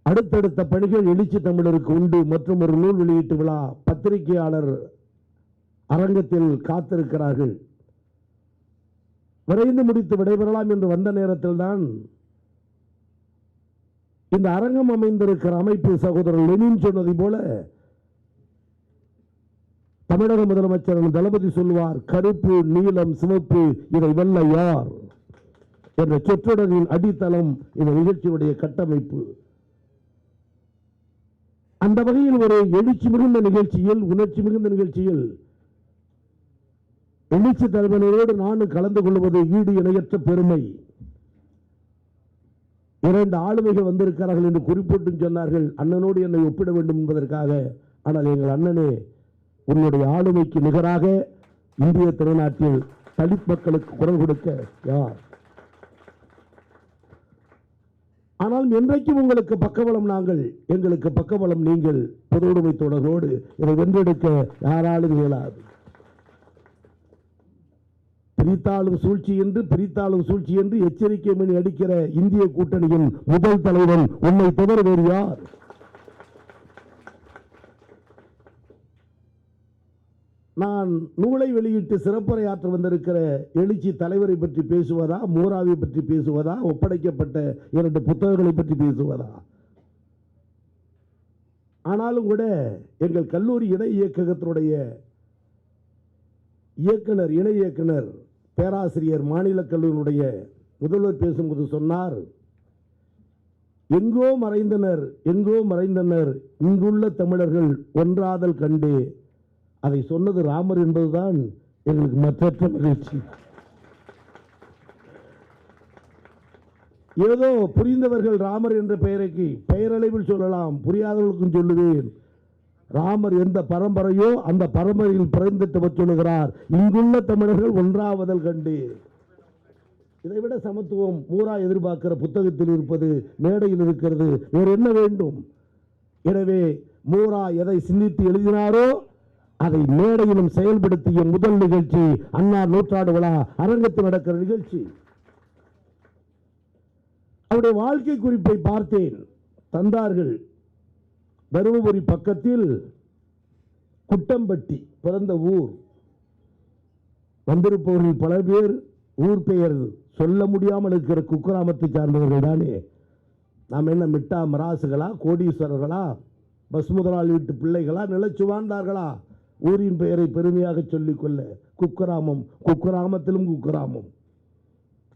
அடுத்தடுத்த பணிகள் எழுச்சி தமிழருக்கு உண்டு. மற்றும் ஒரு நூல் வெளியீட்டு விழா பத்திரிகையாளர் அரங்கத்தில் காத்திருக்கிறார்கள். விரைந்து முடித்து விடைபெறலாம் என்று வந்த நேரத்தில் தான் இந்த அரங்கம் அமைந்திருக்கிற அமைப்பு சகோதரர் லெனின் சொன்னதை போல தமிழக முதலமைச்சர் தளபதி சொல்வார், கருப்பு நீலம் சிவப்பு இதை வெல்ல யார் என்ற சொற்றொடரின் அடித்தளம் இந்த நிகழ்ச்சியுடைய கட்டமைப்பு. அந்த வகையில் ஒரு எழுச்சி மிகுந்த நிகழ்ச்சியில், உணர்ச்சி மிகுந்த நிகழ்ச்சியில் எழுச்சி தலைவனோடு நானும் கலந்து கொள்வது ஈடு இணையற்ற பெருமை. 2 ஆளுமைகள் வந்திருக்கிறார்கள் என்று குறிப்பிட்டு சொன்னார்கள், அண்ணனோடு என்னை ஒப்பிட வேண்டும் என்பதற்காக. ஆனால் எங்கள் அண்ணனே, உன்னுடைய ஆளுமைக்கு நிகராக இந்திய திருநாட்டில் தலித் மக்களுக்கு குரல் கொடுக்க யார்? ஆனால் என்றைக்கும் உங்களுக்கு பக்கபலம் நாங்கள், எங்களுக்கு பக்கபலம் நீங்கள். பொதுவுடைமை தொடரோடு இதை வென்றெடுக்க யாராலும் இயலாது. பிரித்தாளும் சூழ்ச்சி என்று எச்சரிக்கை மணி அடிக்கிற இந்திய கூட்டணியின் முதல் தலைவன் உன்னை தவிர வேறு யார்? நான் நூலை வெளியிட்டு சிறப்புரையாற்ற வந்திருக்கிற எழுச்சி தலைவரை பற்றி பேசுவதா, மூராவை பற்றி பேசுவதா, ஒப்படைக்கப்பட்ட 2 புத்தகங்களை பற்றி பேசுவதா? ஆனாலும் கூட எங்கள் கல்லூரி இணை இயக்ககத்தினுடைய இணை இயக்குனர் பேராசிரியர் மாநில கல்லூரியினுடைய முதல்வர் பேசும்போது சொன்னார், எங்கோ மறைந்தனர் இங்குள்ள தமிழர்கள் ஒன்றாதல் கண்டே. அதை சொன்னது ராமர் என்பதுதான் எங்களுக்கு மற்றற்ற மகிழ்ச்சி. ஏதோ புரிந்தவர்கள் ராமர் என்ற பெயருக்கு பெயரளவில் சொல்லலாம், புரியாதவர்களுக்கும் சொல்லுவேன். ராமர் எந்த பரம்பரையோ அந்த பரம்பரையில் பிறந்திட்டவர் சொல்லுகிறார், இங்குள்ள தமிழர்கள் ஒன்றாவதல் கண்டு. இதைவிட சமத்துவம் மூரா எதிர்பார்க்கிற புத்தகத்தில் இருப்பது, மேடையில் இருக்கிறது, வேறு என்ன வேண்டும்? எனவே மூரா எதை சிந்தித்து எழுதினாரோ அதை மேடையிலும் செயல்படுத்திய முதல் நிகழ்ச்சி அண்ணா நூற்றாண்டு விழா அரங்கத்தில் நடக்கிற நிகழ்ச்சி. அவருடைய வாழ்க்கை குறிப்பை பார்த்தேன், தந்தார்கள். தருமபுரி பக்கத்தில் குட்டம்பட்டி பிறந்த ஊர். வந்திருப்பவர்கள் பல பேர் ஊர் பெயர் சொல்ல முடியாமல் இருக்கிற குக்கிராமத்தை சார்ந்தவர்கள் தானே. நாம் என்ன மிட்டா மராசுகளா, கோடீஸ்வரர்களா, பஸ் முதலாளி வீட்டு பிள்ளைகளா, நிலைச்சு வாழ்ந்தார்களா? ஊரின் பெயரை பெருமையாக சொல்லிக்கொள்ள குக்கிராமம், குக்கிராமத்திலும் குக்கிராமம்.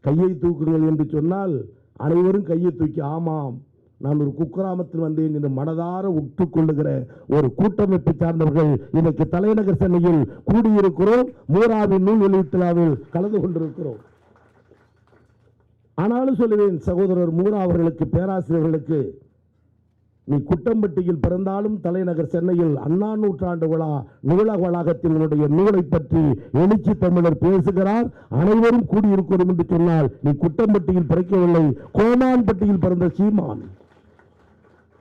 கையை தூக்குங்கள் என்று சொன்னால் அனைவரும் கையை தூக்கி ஆமாம் நான் ஒரு குக்கிராமத்தில் வந்தேன் என்று மனதார உற்றுக்கொள்ளுகிற ஒரு கூட்டமைப்பை சார்ந்தவர்கள் இன்றைக்கு தலைநகர் சென்னையில் கூடியிருக்கிறோம். மூராவின் நூல் வெளியீட்டில் கலந்து கொண்டிருக்கிறோம். ஆனாலும் சொல்லுவேன் சகோதரர் மூரா அவர்களுக்கு, பேராசிரியர்களுக்கு, நீ குட்டம்பட்டியில் பிறந்தாலும் தலைநகர் சென்னையில் அண்ணா நூற்றாண்டு விழா நூலக வளாகத்தில் உன்னுடைய நூலை பற்றி எழுச்சி தமிழர் பேசுகிறார், அனைவரும் கூடியிருக்கிறோம் என்று சொன்னால் நீ குட்டம்பட்டியில் பிறக்கவில்லை, கோமான்பட்டியில் பிறந்த சீமான்.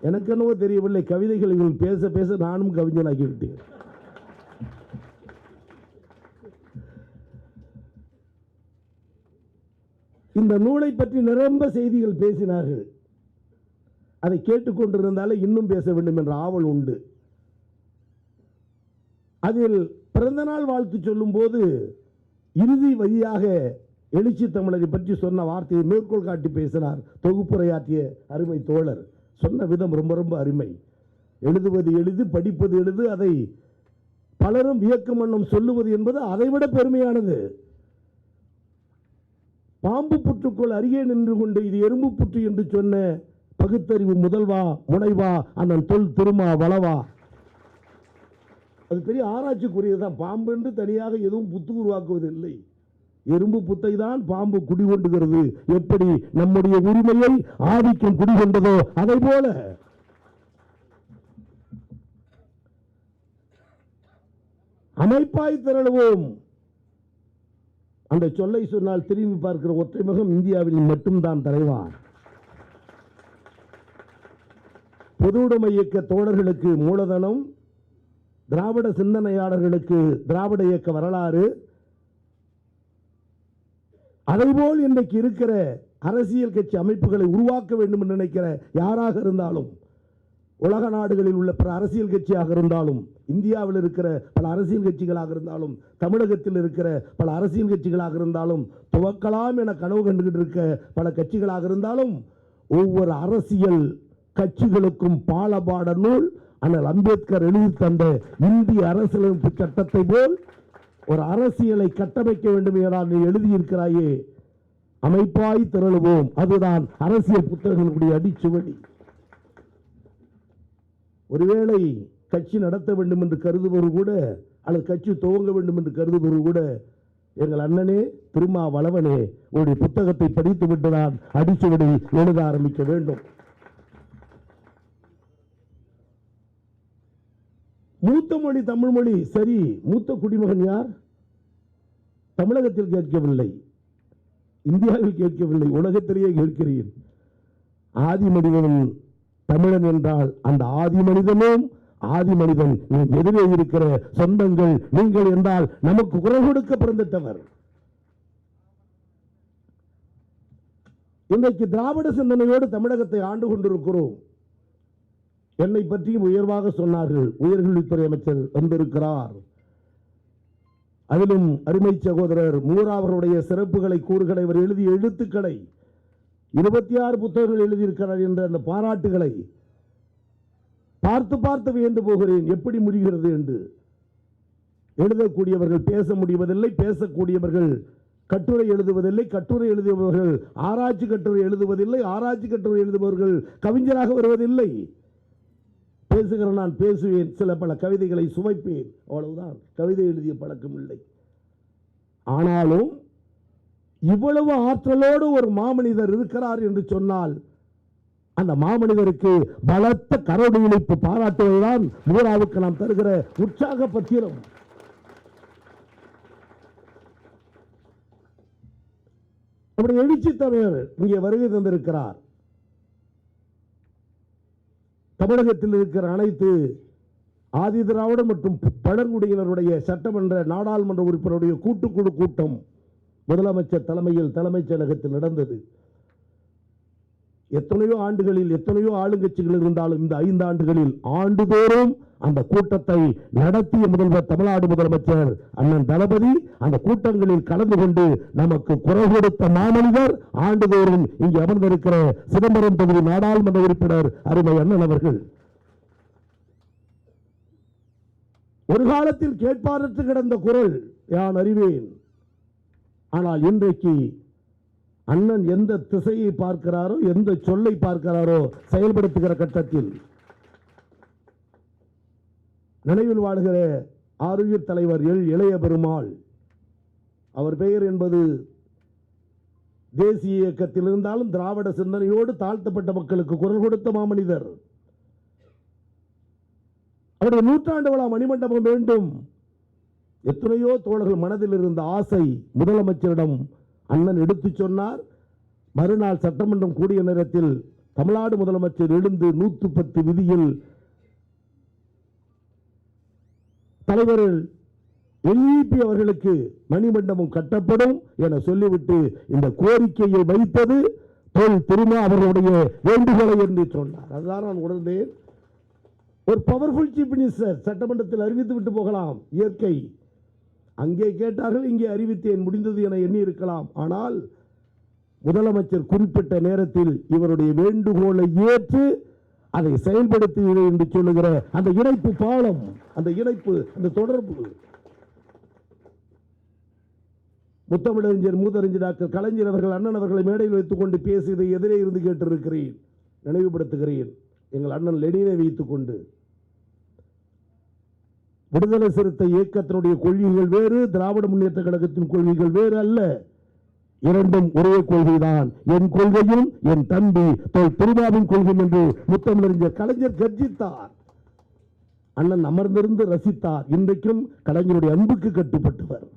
எனக்கு என்னவோ தெரியவில்லை, கவிதைகள் இவர்கள் பேச பேச நானும் கவிஞனாகிவிட்டேன். இந்த நூலை பற்றி நிரம்ப செய்திகள் பேசினார்கள். அதை கேட்டுக்கொண்டிருந்தாலே இன்னும் பேச வேண்டும் என்ற ஆவல் உண்டு. அதில் பிறந்தநாள் வாழ்த்து சொல்லும் போது இறுதி வழியாக எழுச்சி தமிழரை பற்றி சொன்ன வார்த்தையை மேற்கோள் காட்டி பேசினார் தொகுப்புரையாற்றிய அருமை தோழர். சொன்ன விதம் ரொம்ப ரொம்ப அருமை. எழுதுவது எளிது, படிப்பது எளிது, அதை பலரும் வியக்கும் வண்ணம் சொல்லுவது என்பது அதைவிட பெருமையானது. பாம்பு புற்றுக்குள் அருகே நின்று கொண்டு இது எறும்பு புற்று என்று சொன்ன பகுத்தறிவு முதல்வா, முனைவா, அண்ணன் தொல் திருமா வளவா, அது பெரிய ஆராய்ச்சிக்குரியதுதான். பாம்பு என்று தனியாக எதுவும் புத்து உருவாக்குவதில்லை. எறும்பு புத்தை தான் பாம்பு குடிகொண்டுகிறது. எப்படி நம்முடைய உரிமையை ஆதிக்கம் குடிகொண்டதோ அதை போல அமைப்பாய் திரளுவோம். அந்த சொல்லை சொன்னால் திரும்பி பார்க்கிற ஒற்றை முகம் இந்தியாவில் மட்டும்தான் தலைவா. பொதுவுடைமை இயக்க தோழர்களுக்கு மூலதனம், திராவிட சிந்தனையாளர்களுக்கு திராவிட இயக்க வரலாறு, அதேபோல் இன்றைக்கு இருக்கிற அரசியல் கட்சி அமைப்புகளை உருவாக்க வேண்டும் என்று நினைக்கிற யாராக இருந்தாலும், உலக நாடுகளில் உள்ள பிற அரசியல் கட்சியாக இருந்தாலும், இந்தியாவில் இருக்கிற பல அரசியல் கட்சிகளாக இருந்தாலும், தமிழகத்தில் இருக்கிற பல அரசியல் கட்சிகளாக இருந்தாலும், துவக்கலாம் என கனவு கண்டுகிட்டு இருக்க பல கட்சிகளாக இருந்தாலும், ஒவ்வொரு அரசியல் கட்சிகளுக்கும் பாலபாட நூல் அண்ணல் அம்பேத்கர் எழுதி தந்த இந்திய அரசியலமைப்பு சட்டத்தை போல் ஒரு அரசியலை கட்டமைக்க வேண்டும் என நீ எழுதியிருக்கிறாயே, அமைப்பாய் திரளுவோம், அதுதான் அரசியல் புத்தகங்களுடைய அடிச்சுவடி. ஒருவேளை கட்சி நடத்த வேண்டும் என்று கருதுபவர்கள் கூட, அல்லது கட்சி துவங்க வேண்டும் என்று கருதுபவர்கள் கூட, எங்கள் அண்ணனே திருமாவளவனே உடைய புத்தகத்தை படித்து விட்டுதான் அடிச்சுவடி எழுத ஆரம்பிக்க வேண்டும். மூத்த மொழி தமிழ் மொழி, சரி, மூத்த குடிமகன் யார்? தமிழகத்தில் கேட்கவில்லை, இந்தியாவில் கேட்கவில்லை, உலகத்திலேயே கேட்கிறேன். ஆதி மனிதன் தமிழன் என்றால் அந்த ஆதி மனிதனும் ஆதி மனிதன் எதிரே இருக்கிற சொந்தங்கள் நீங்கள் என்றால் நமக்கு குரல் கொடுக்க பிறந்தவர். இன்றைக்கு திராவிட சிந்தனையோடு தமிழகத்தை ஆண்டு கொண்டிருக்கிறோம். என்னை பற்றி உயர்வாக சொன்னார்கள். உயர்கல்வித்துறை அமைச்சர் வந்திருக்கிறார். அதிலும் அருமை சகோதரர் மூரா அவருடைய சிறப்புகளை கூறுகளை அவர் எழுதிய எழுத்துக்களை 26 புத்தகங்கள் எழுதியிருக்கிறார் என்ற அந்த பாராட்டுகளை பார்த்து பார்த்து வியந்து போகிறேன். எப்படி முடிகிறது என்று. எழுதக்கூடியவர்கள் பேச முடிவதில்லை, பேசக்கூடியவர்கள் கட்டுரை எழுதுவதில்லை, கட்டுரை எழுதுபவர்கள் ஆராய்ச்சி கட்டுரை எழுதுவதில்லை, ஆராய்ச்சி கட்டுரை எழுதுபவர்கள் கவிஞராக வருவதில்லை. பேசுகிற நான் பேசுவேன், சில பல கவிதைகளை சுவைப்பேன், அவ்வளவுதான். கவிதை எழுதிய பழக்கம் இல்லை. ஆனாலும் இவ்வளவு ஆற்றலோடு ஒரு மாமனிதர் இருக்கிறார் என்று சொன்னால் அந்த மாமனிதருக்கு பலத்த கரோடு இணைப்பு பாராட்டுவதுதான் மூராவுக்கு நாம் தருகிற உற்சாக பத்திரம். நம்முடைய எழுச்சி தலைவர் இங்கே வருகை தந்திருக்கிறார். தமிழகத்தில் இருக்கிற அனைத்து ஆதி திராவிட மற்றும் பழங்குடியினருடைய சட்டமன்ற நாடாளுமன்ற உறுப்பினருடைய கூட்டுக்குழு கூட்டம் முதலமைச்சர் தலைமையில் தலைமைச் செயலகத்தில் நடந்தது. எத்தனையோ ஆண்டுகளில் எத்தனையோ ஆளுங்கட்சிகள் இருந்தாலும் இந்த 5 ஆண்டுகளில் ஆண்டுதோறும் அந்த கூட்டத்தை நடத்திய முதல்வர் தமிழ்நாடு முதலமைச்சர் அண்ணன் தளபதி அந்த கூட்டங்களில் கலந்து கொண்டு நமக்கு குரல் கொடுத்த மாமனிதர் ஆண்டுதோறும் இங்கே அமர்ந்திருக்கிற சிதம்பரம் தொகுதி நாடாளுமன்ற உறுப்பினர் அருமை அண்ணன் அவர்கள். ஒரு காலத்தில் கேட்பாரற்று கிடந்த குரல் யான் அறிவேன். ஆனால் இன்றைக்கு அண்ணன் எந்த திசையை பார்க்கிறாரோ, எந்த சொல்லை பார்க்கிறாரோ செயல்படுத்துகிற கட்டத்தில் நினைவில் வாழ்கிற ஆருயிர் தலைவர் எல் இளைய பெருமாள், அவர் பெயர் என்பது தேசிய இயக்கத்தில் இருந்தாலும் திராவிட சிந்தனையோடு தாழ்த்தப்பட்ட மக்களுக்கு குரல் கொடுத்த மாமனிதர். அவருடைய 100ஆண்டு விழா மணிமண்டபம் வேண்டும். எத்தனையோ தோழர்கள் மனதில் இருந்த ஆசை முதலமைச்சரிடம் அண்ணன் எடுத்து சொன்னார். மறுநாள் சட்டமன்றம் கூடிய நேரத்தில் தமிழ்நாடு முதலமைச்சர் எழுந்து 110 விதியில் தலைவர்கள் எல்இபி அவர்களுக்கு மணிமண்டபம் கட்டப்படும் என சொல்லிவிட்டு இந்த கோரிக்கையை வைத்தது திருமா அவர்களுடைய வேண்டுகோளை என்று சொன்னார். அதுதான் நான் உணர்ந்தேன். ஒரு பவர்ஃபுல் சீஃப் மினிஸ்டர் சட்டமன்றத்தில் அறிவித்து விட்டு போகலாம், இயற்கை. அங்கே கேட்டார்கள், இங்கே அறிவித்தேன், முடிந்தது என எண்ணி இருக்கலாம். ஆனால் முதலமைச்சர் குறிப்பிட்ட நேரத்தில் இவருடைய வேண்டுகோளை ஏற்று அதை செயல்படுத்துகிறது என்று சொல்லுகிற அந்த இணைப்பு பாலம், அந்த இணைப்பு, அந்த தொடர்பு. முத்தமிழறிஞர் மூதறிஞர் டாக்டர் கலைஞர் அவர்கள் அண்ணன் அவர்களை மேடையில் வைத்துக் கொண்டு பேசியதை எதிரே இருந்து கேட்டிருக்கிறேன், நினைவுபடுத்துகிறேன். எங்கள் அண்ணன் லெனினை வைத்துக் கொண்டு விடுதலை சிறுத்தை இயக்கத்தினுடைய கொள்கைகள் வேறு, திராவிட முன்னேற்ற கழகத்தின் கொள்கைகள் வேறு அல்ல. இரண்டும் ஒரே கொள்கைதான். என் கொள்கையும் என் தம்பி திருமாவின் கொள்கையும் என்று முத்தமிழறிஞர் கலைஞர் கர்ஜித்தார். அண்ணன் அமர்ந்திருந்து ரசித்தார். இன்றைக்கும் கலைஞருடைய அன்புக்கு கட்டுப்பட்டவர்.